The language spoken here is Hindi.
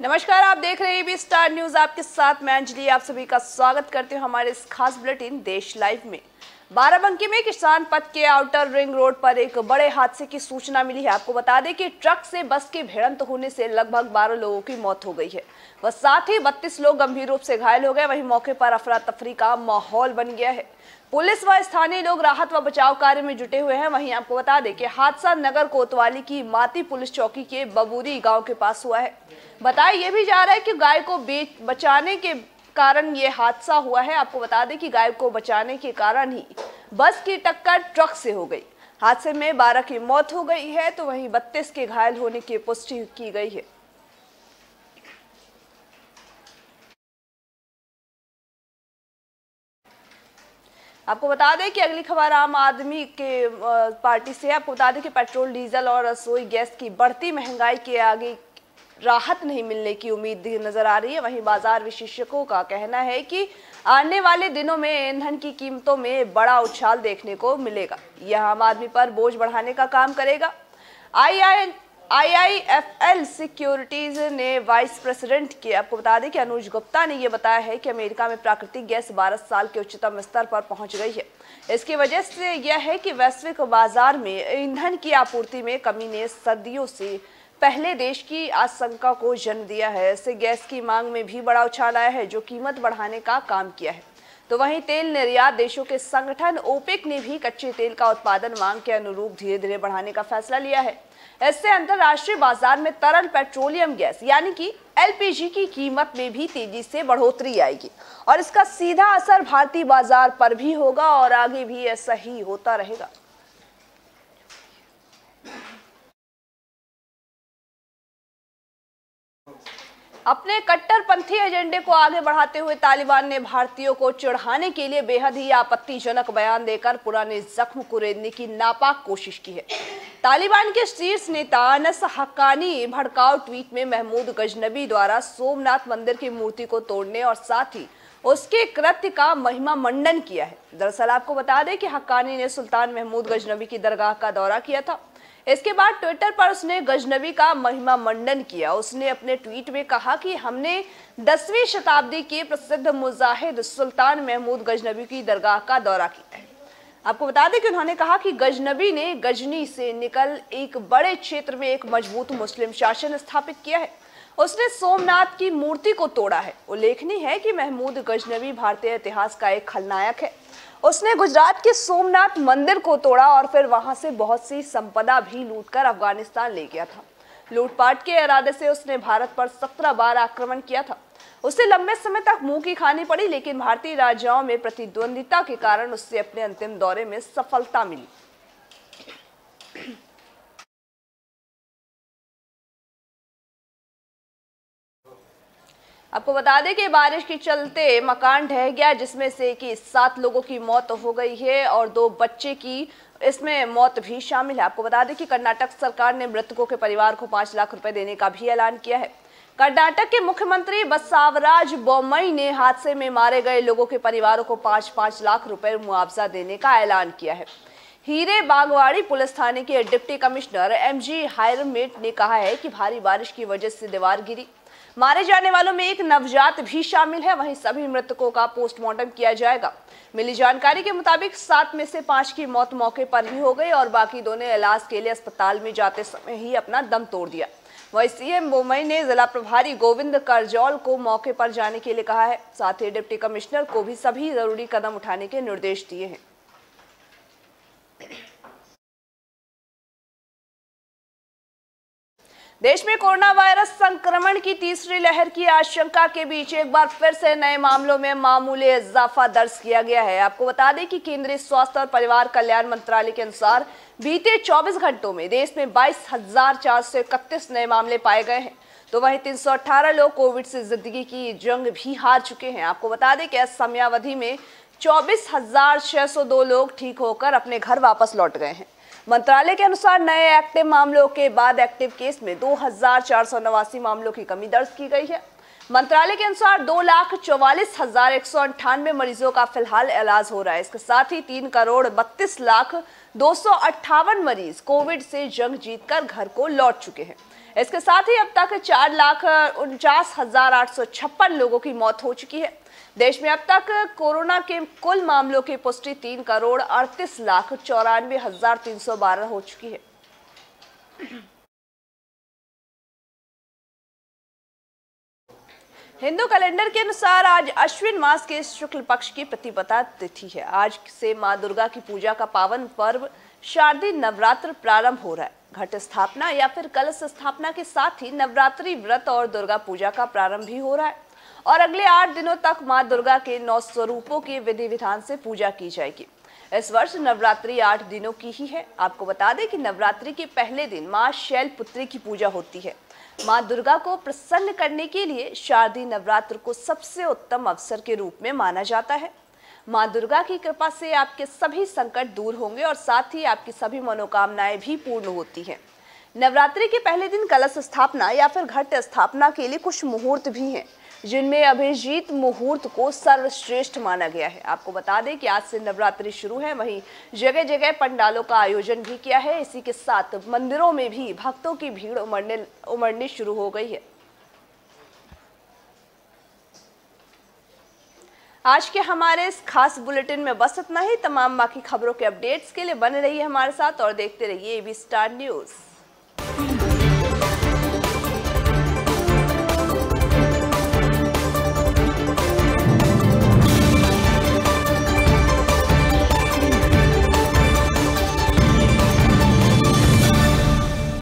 नमस्कार, आप देख रहे हैं एबी स्टार न्यूज। आपके साथ मैं अंजलि आप सभी का स्वागत करती हूं हमारे इस खास बुलेटिन देश लाइव में। बाराबंकी में किसान पथ के आउटर रिंग रोड पर एक बड़े हादसे की सूचना मिली है। आपको बता दें कि ट्रक से बस की भिड़ंत होने से लगभग 12 लोगों की मौत हो गई है व साथ ही 32 लोग गंभीर रूप से घायल हो गए। वहीं मौके पर अफरा तफरी का माहौल बन गया है। पुलिस व स्थानीय लोग राहत व बचाव कार्य में जुटे हुए हैं। वहीं आपको बता दें कि हादसा नगर कोतवाली की माती पुलिस चौकी के बबूरी गांव के पास हुआ है। बताया यह भी जा रहा है कि गाय को बचाने के कारण ये हादसा हुआ है। आपको बता दें कि गाय को बचाने के कारण ही बस की टक्कर ट्रक से हो गई। हादसे में 12 की मौत हो गई है तो वहीं 32 के घायल होने की पुष्टि की गई है। आपको बता दें कि अगली खबर आम आदमी के पार्टी से। आपको बता दें कि पेट्रोल, डीजल और रसोई गैस की बढ़ती महंगाई के आगे राहत नहीं मिलने की उम्मीद नजर आ रही है। वहीं बाजार विशेषज्ञों का कहना है कि आने वाले दिनों में ईंधन की कीमतों में बड़ा उछाल देखने को मिलेगा। यह आम आदमी पर बोझ बढ़ाने का काम करेगा। IIFL सिक्योरिटीज ने वाइस प्रेसिडेंट के आपको बता दें कि अनुज गुप्ता ने यह बताया है कि अमेरिका में प्राकृतिक गैस 12 साल के उच्चतम स्तर पर पहुंच गई है। इसकी वजह से यह है कि वैश्विक बाजार में ईंधन की आपूर्ति में कमी ने सदियों से पहले देश की आशंका को जन्म दिया है। इससे गैस की मांग में भी बड़ा उछाल आया है जो कीमत बढ़ाने का काम किया है। तो वहीं तेल निर्यात देशों के संगठन ओपेक ने भी कच्चे तेल का उत्पादन मांग के अनुरूप धीरे धीरे बढ़ाने का फैसला लिया है। इससे अंतर्राष्ट्रीय बाजार में तरल पेट्रोलियम गैस यानी कि LPG की कीमत में भी तेजी से बढ़ोतरी आएगी और इसका सीधा असर भारतीय बाजार पर भी होगा और आगे भी ऐसा ही होता रहेगा। अपने कट्टरपंथी एजेंडे को आगे बढ़ाते हुए तालिबान ने भारतीयों को चिढ़ाने के लिए बेहद ही आपत्तिजनक बयान देकर पुराने जख्म कुरेदने की नापाक कोशिश की है। तालिबान के शीर्ष नेता अनस हक्कानी भड़काऊ ट्वीट में महमूद गजनबी द्वारा सोमनाथ मंदिर की मूर्ति को तोड़ने और साथ ही उसके कृत्य का महिमा मंडन किया है। दरअसल आपको बता दें कि हक्कानी ने सुल्तान महमूद गजनबी की दरगाह का दौरा किया था। इसके बाद ट्विटर पर उसने गजनबी का महिमा मंडन किया। उसने अपने ट्वीट में कहा कि हमने 10वीं शताब्दी के प्रसिद्ध मुजाहिद सुल्तान महमूद गजनबी की दरगाह का दौरा किया है। आपको बता दें कि उन्होंने कहा कि गजनबी ने गजनी से निकल एक बड़े क्षेत्र में एक मजबूत मुस्लिम शासन स्थापित किया है। उसने सोमनाथ की मूर्ति को तोड़ा है। उल्लेखनीय है कि महमूद गजनबी भारतीय इतिहास का एक खलनायक है। उसने गुजरात के सोमनाथ मंदिर को तोड़ा और फिर वहां से बहुत सी संपदा भी लूटकर अफगानिस्तान ले गया था। लूटपाट के इरादे से उसने भारत पर 17 बार आक्रमण किया था। उसे लंबे समय तक मुंह की खानी पड़ी, लेकिन भारतीय राजाओं में प्रतिद्वंदिता के कारण उससे अपने अंतिम दौरे में सफलता मिली। आपको बता दें कि बारिश के चलते मकान ढह गया, जिसमें से कि 7 लोगों की मौत हो गई है और 2 बच्चे की इसमें मौत भी शामिल है। आपको बता दें कि कर्नाटक सरकार ने मृतकों के परिवार को 5 लाख रुपए देने का भी ऐलान किया है। कर्नाटक के मुख्यमंत्री बसवराज बोम्मई ने हादसे में मारे गए लोगों के परिवारों को 5-5 लाख रुपए मुआवजा देने का ऐलान किया है। हीरे बागवाड़ी पुलिस थाने के डिप्टी कमिश्नर MG हायरमेट ने कहा है कि भारी बारिश की वजह से दीवार गिरी। मारे जाने वालों में एक नवजात भी शामिल है। वहीं सभी मृतकों का पोस्टमार्टम किया जाएगा। मिली जानकारी के मुताबिक 7 में से 5 की मौत मौके पर ही हो गई और बाकी 2 ने इलाज के लिए अस्पताल में जाते समय ही अपना दम तोड़ दिया। वहीं CM बोम्मई ने जिला प्रभारी गोविंद करजौल को मौके पर जाने के लिए कहा है। साथ ही डिप्टी कमिश्नर को भी सभी जरूरी कदम उठाने के निर्देश दिए हैं। देश में कोरोना वायरस संक्रमण की तीसरी लहर की आशंका के बीच एक बार फिर से नए मामलों में मामूली इजाफा दर्ज किया गया है। आपको बता दें कि केंद्रीय स्वास्थ्य और परिवार कल्याण मंत्रालय के अनुसार बीते 24 घंटों में देश में 22,431 नए मामले पाए गए हैं। तो वहीं 318 लोग कोविड से जिंदगी की जंग भी हार चुके हैं। आपको बता दें कि इस समयावधि में 24,602 लोग ठीक होकर अपने घर वापस लौट गए हैं। मंत्रालय के अनुसार नए एक्टिव मामलों के बाद एक्टिव केस में 2,489 मामलों की कमी दर्ज की गई है। मंत्रालय के अनुसार 2,44,198 मरीजों का फिलहाल इलाज हो रहा है। इसके साथ ही 3,32,258 मरीज कोविड से जंग जीतकर घर को लौट चुके हैं। इसके साथ ही अब तक 4,49,856 लोगों की मौत हो चुकी है। देश में अब तक कोरोना के कुल मामलों की पुष्टि 3,38,94,312 हो चुकी है। हिंदू कैलेंडर के अनुसार आज अश्विन मास के शुक्ल पक्ष की प्रतिपदा तिथि है। आज से मां दुर्गा की पूजा का पावन पर्व शारदीय नवरात्र प्रारंभ हो रहा है। घट स्थापना या फिर कलश स्थापना के साथ ही नवरात्रि व्रत और दुर्गा पूजा का प्रारंभ भी हो रहा है और अगले 8 दिनों तक मां दुर्गा के 9 स्वरूपों की विधि विधान से पूजा की जाएगी। इस वर्ष नवरात्रि 8 दिनों की ही है। आपको बता दें कि नवरात्रि के पहले दिन मां शैलपुत्री की पूजा होती है। मां दुर्गा को प्रसन्न करने के लिए शारदीय नवरात्र को सबसे उत्तम अवसर के रूप में माना जाता है। मां दुर्गा की कृपा से आपके सभी संकट दूर होंगे और साथ ही आपकी सभी मनोकामनाएं भी पूर्ण होती हैं। नवरात्रि के पहले दिन कलश स्थापना या फिर घट स्थापना के लिए कुछ मुहूर्त भी हैं, जिनमें अभिजीत मुहूर्त को सर्वश्रेष्ठ माना गया है। आपको बता दें कि आज से नवरात्रि शुरू है, वहीं जगह जगह पंडालों का आयोजन भी किया है। इसी के साथ मंदिरों में भी भक्तों की भीड़ उमड़नी शुरू हो गई है। आज के हमारे इस खास बुलेटिन में बस इतना ही। तमाम बाकी खबरों के अपडेट्स के लिए बने रहिए हमारे साथ और देखते रहिए एबी स्टार न्यूज़।